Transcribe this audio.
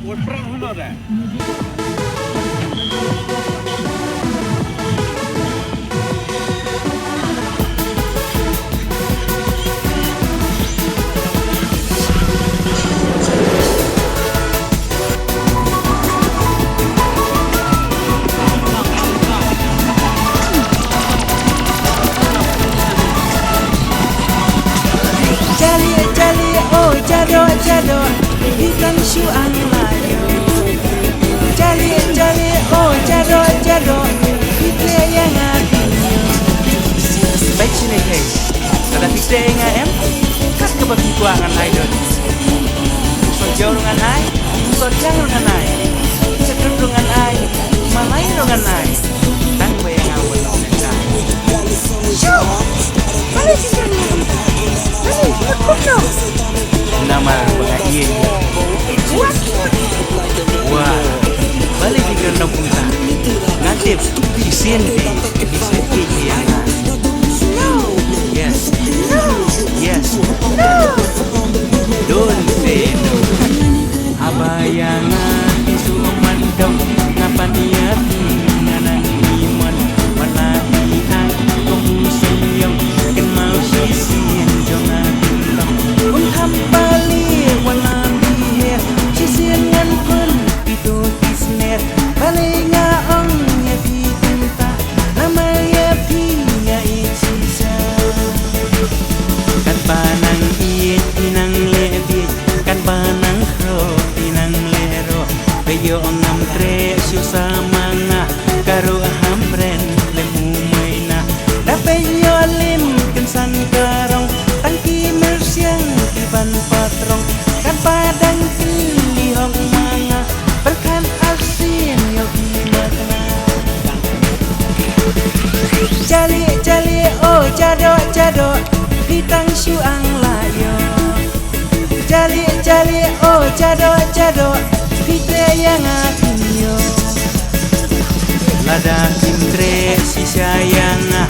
Buat perang mana dah? Jado hitam syuang layo jali oh jado kita yang hatinya baik sini hey ada kita yang em kat kebagi kuangan hai don so jauh dengan hai so jauh dengan hai sedut dengan hai malai dengan hai tang bayang awal dengan hai syuh balik sini balik aku nama pengajian wah balik di gerendam punta ngatip isin yang yes don't say no abayangan isu memandang ngapa niat nganang iman manahian kongsiam kenal sisin jangan un hambali wana biher sisian ngan pun itu kisnet balinga ong ya pinta nama ya pinya isisa kan panang iet pinang lebi kan panang ro pinang lero beyo ngam tre susah manga karo hamren lemu maina dape yo lim kensan karong tangki mersiang ban patrong kan padang pilihong manga berkan asin yogi makna jali oh jado hitang syuang layo jali oh jado hite yang atinyo lada imtre si sayang